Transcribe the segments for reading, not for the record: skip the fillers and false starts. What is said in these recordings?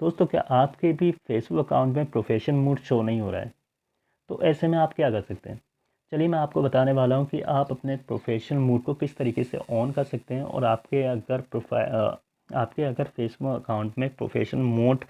दोस्तों, क्या आपके भी फेसबुक अकाउंट में प्रोफेशन मोड शो नहीं हो रहा है? तो ऐसे में आप क्या कर सकते हैं? चलिए मैं आपको बताने वाला हूँ कि आप अपने प्रोफेशनल मोड को किस तरीके से ऑन कर सकते हैं। और आपके अगर फेसबुक अकाउंट में प्रोफेशनल मोड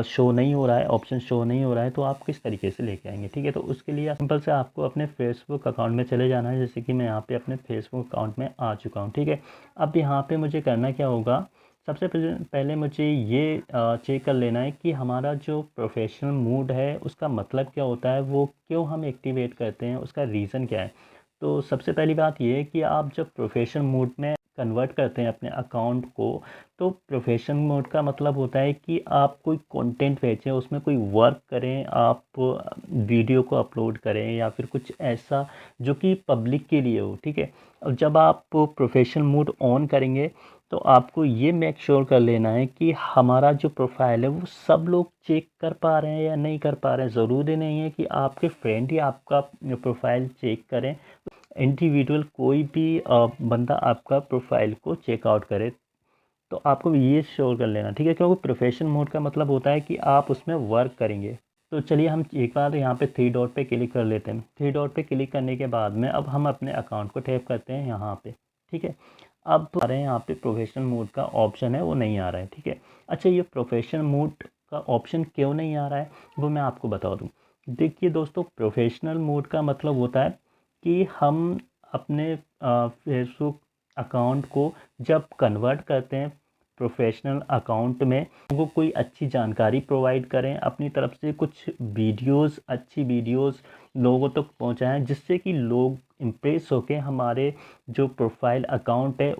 शो नहीं हो रहा है, ऑप्शन शो नहीं हो रहा है, तो आप किस तरीके से लेके आएंगे। ठीक है, तो उसके लिए सिंपल से आपको अपने फेसबुक अकाउंट में चले जाना है। जैसे कि मैं यहाँ पे अपने फेसबुक अकाउंट में आ चुका हूँ। ठीक है, अब यहाँ पे मुझे करना क्या होगा, सबसे पहले मुझे ये चेक कर लेना है कि हमारा जो प्रोफेशनल मूड है उसका मतलब क्या होता है, वो क्यों हम एक्टिवेट करते हैं, उसका रीज़न क्या है। तो सबसे पहली बात ये है कि आप जब प्रोफेशनल मूड में कन्वर्ट करते हैं अपने अकाउंट को, तो प्रोफेशनल मोड का मतलब होता है कि आप कोई कंटेंट भेजें, उसमें कोई वर्क करें, आप वीडियो को अपलोड करें या फिर कुछ ऐसा जो कि पब्लिक के लिए हो। ठीक है, और जब आप प्रोफेशनल मोड ऑन करेंगे तो आपको ये मेक श्योर कर लेना है कि हमारा जो प्रोफाइल है वो सब लोग चेक कर पा रहे हैं या नहीं कर पा रहे हैं। ज़रूरी नहीं है कि आपके फ्रेंड ही आपका प्रोफाइल चेक करें, इंडिविजुअल कोई भी बंदा आपका प्रोफाइल को चेकआउट करे। तो आपको ये श्योर कर लेना, ठीक है, क्योंकि प्रोफेशनल मोड का मतलब होता है कि आप उसमें वर्क करेंगे। तो चलिए हम एक बार यहाँ पे थ्री डॉट पे क्लिक कर लेते हैं। थ्री डॉट पे क्लिक करने के बाद में अब हम अपने अकाउंट को टैप करते हैं यहाँ पे। ठीक है, अब आ रहे हैं यहाँ पे प्रोफेशनल मोड का ऑप्शन है वो नहीं आ रहा है। ठीक है, अच्छा, ये प्रोफेशनल मोड का ऑप्शन क्यों नहीं आ रहा है वो मैं आपको बता दूँ। देखिए दोस्तों, प्रोफेशनल मोड का मतलब होता है कि हम अपने फेसबुक अकाउंट को जब कन्वर्ट करते हैं प्रोफेशनल अकाउंट में, वो कोई अच्छी जानकारी प्रोवाइड करें, अपनी तरफ से कुछ वीडियोस, अच्छी वीडियोस लोगों तक पहुंचाएं, जिससे कि लोग इम्प्रेस होकर हमारे जो प्रोफाइल अकाउंट है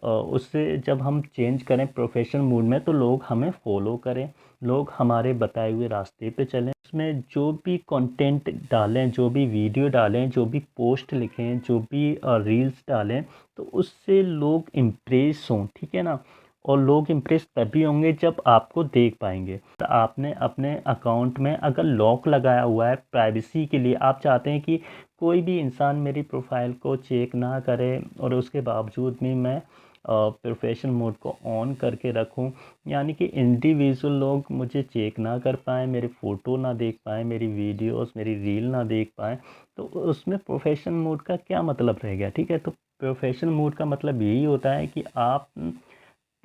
उससे जब हम चेंज करें प्रोफेशनल मूड में तो लोग हमें फॉलो करें, लोग हमारे बताए हुए रास्ते पे चलें। उसमें जो भी कंटेंट डालें, जो भी वीडियो डालें, जो भी पोस्ट लिखें, जो भी रील्स डालें, तो उससे लोग इम्प्रेस हों। ठीक है ना, और लोग इम्प्रेस तभी होंगे जब आपको देख पाएंगे। तो आपने अपने अकाउंट में अगर लॉक लगाया हुआ है प्राइवेसी के लिए, आप चाहते हैं कि कोई भी इंसान मेरी प्रोफाइल को चेक ना करे और उसके बावजूद भी मैं प्रोफेशनल मोड को ऑन करके रखूं, यानी कि इंडिविजुअल लोग मुझे चेक ना कर पाएँ, मेरी फ़ोटो ना देख पाएँ, मेरी वीडियोस, मेरी रील ना देख पाएँ, तो उसमें प्रोफेशनल मोड का क्या मतलब रह गया। ठीक है, तो प्रोफेशनल मोड का मतलब यही होता है कि आप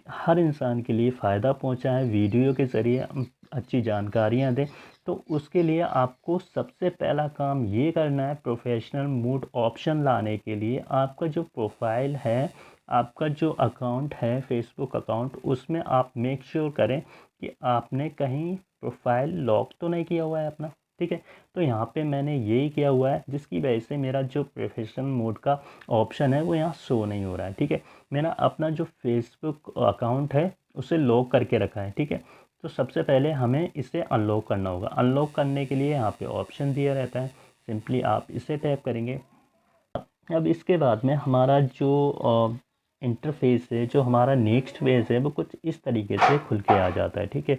हर इंसान के लिए फ़ायदा पहुंचाएं, वीडियो के ज़रिए अच्छी जानकारियां दें। तो उसके लिए आपको सबसे पहला काम ये करना है, प्रोफेशनल मूड ऑप्शन लाने के लिए आपका जो प्रोफाइल है, आपका जो अकाउंट है फेसबुक अकाउंट, उसमें आप मेक श्योर करें कि आपने कहीं प्रोफाइल लॉक तो नहीं किया हुआ है अपना। ठीक है, तो यहाँ पे मैंने यही किया हुआ है, जिसकी वजह से मेरा जो प्रोफेशनल मोड का ऑप्शन है वो यहाँ शो नहीं हो रहा है। ठीक है, मैंने अपना जो फेसबुक अकाउंट है उसे लॉक करके रखा है। ठीक है, तो सबसे पहले हमें इसे अनलॉक करना होगा। अनलॉक करने के लिए यहाँ पे ऑप्शन दिया रहता है, सिंपली आप इसे टैप करेंगे। अब इसके बाद में हमारा जो इंटरफेस है, जो हमारा नेक्स्ट पेज है, वो कुछ इस तरीके से खुल के आ जाता है। ठीक है,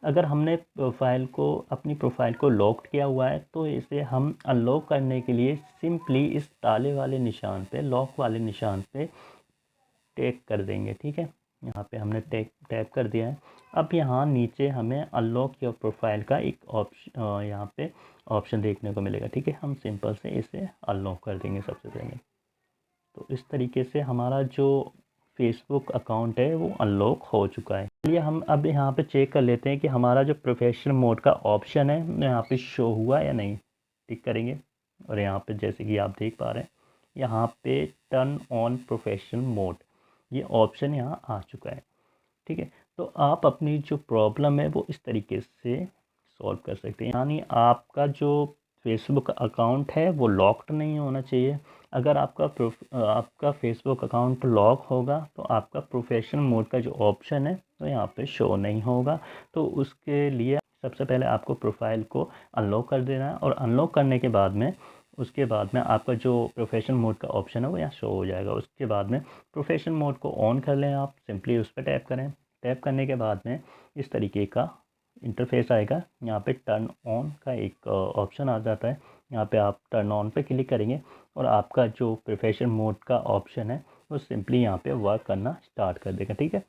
अगर हमने अपनी प्रोफाइल को लॉक किया हुआ है तो इसे हम अनलॉक करने के लिए सिंपली इस ताले वाले निशान पे, लॉक वाले निशान पे टैप कर देंगे। ठीक है, यहाँ पे हमने टैप कर दिया है। अब यहाँ नीचे हमें अनलॉक योर प्रोफाइल का एक ऑप्शन, यहाँ पे ऑप्शन देखने को मिलेगा। ठीक है, हम सिंपल से इसे अनलॉक कर देंगे सबसे पहले। तो इस तरीके से हमारा जो फेसबुक अकाउंट है वो अनलॉक हो चुका है। चलिए हम अब यहाँ पे चेक कर लेते हैं कि हमारा जो प्रोफेशनल मोड का ऑप्शन है यहाँ पे शो हुआ या नहीं। टिक करेंगे और यहाँ पे जैसे कि आप देख पा रहे हैं, यहाँ पे टर्न ऑन प्रोफेशनल मोड ये ऑप्शन यहाँ आ चुका है। ठीक है, तो आप अपनी जो प्रॉब्लम है वो इस तरीके से सॉल्व कर सकते हैं, यानी आपका जो फेसबुक अकाउंट है वो लॉक्ड नहीं होना चाहिए। अगर आपका फेसबुक अकाउंट लॉक होगा तो आपका प्रोफेशनल मोड का जो ऑप्शन है तो यहाँ पे शो नहीं होगा। तो उसके लिए सबसे पहले आपको प्रोफाइल को अनलॉक कर देना है, और अनलॉक करने के बाद में उसके बाद में आपका जो प्रोफेशनल मोड का ऑप्शन है वो यहाँ शो हो जाएगा। उसके बाद में प्रोफेशनल मोड को ऑन कर लें, आप सिंपली उस पर टैप करें। टैप करने के बाद में इस तरीके का इंटरफेस आएगा। यहाँ पे टर्न ऑन का एक ऑप्शन आ जाता है, यहाँ पे आप टर्न ऑन पे क्लिक करेंगे और आपका जो प्रोफेशनल मोड का ऑप्शन है वो सिंपली यहाँ पे वर्क करना स्टार्ट कर देगा। ठीक है,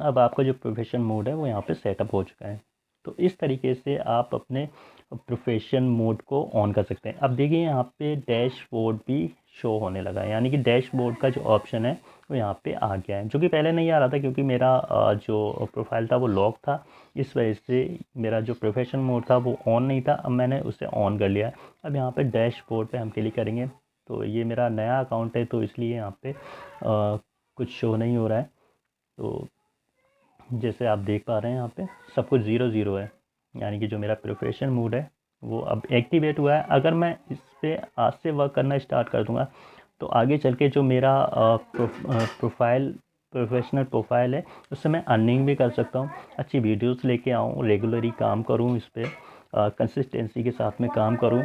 अब आपका जो प्रोफेशन मोड है वो यहाँ पे सेटअप हो चुका है। तो इस तरीके से आप अपने प्रोफेशन मोड को ऑन कर सकते हैं। अब देखिए यहाँ पे डैशबोर्ड भी शो होने लगा है, यानी कि डैशबोर्ड का जो ऑप्शन है वो यहाँ पे आ गया है, जो कि पहले नहीं आ रहा था क्योंकि मेरा जो प्रोफाइल था वो लॉक था। इस वजह से मेरा जो प्रोफेशन मोड था वो ऑन नहीं था। अब मैंने उसे ऑन कर लिया है। अब यहाँ पे डैशबोर्ड पे हम क्लिक करेंगे तो ये मेरा नया अकाउंट है, तो इसलिए यहाँ पे कुछ शो नहीं हो रहा है। तो जैसे आप देख पा रहे हैं यहाँ पे सब कुछ 0 है, यानी कि जो मेरा प्रोफेशन मोड है वो अब एक्टिवेट हुआ है। अगर मैं इस पर आज से वर्क करना स्टार्ट कर दूंगा तो आगे चल के जो मेरा प्रोफेशनल प्रोफाइल है उससे मैं अर्निंग भी कर सकता हूँ, अच्छी वीडियोस लेके आऊँ, रेगुलरली काम करूँ, इस पर कंसिस्टेंसी के साथ में काम करूँ।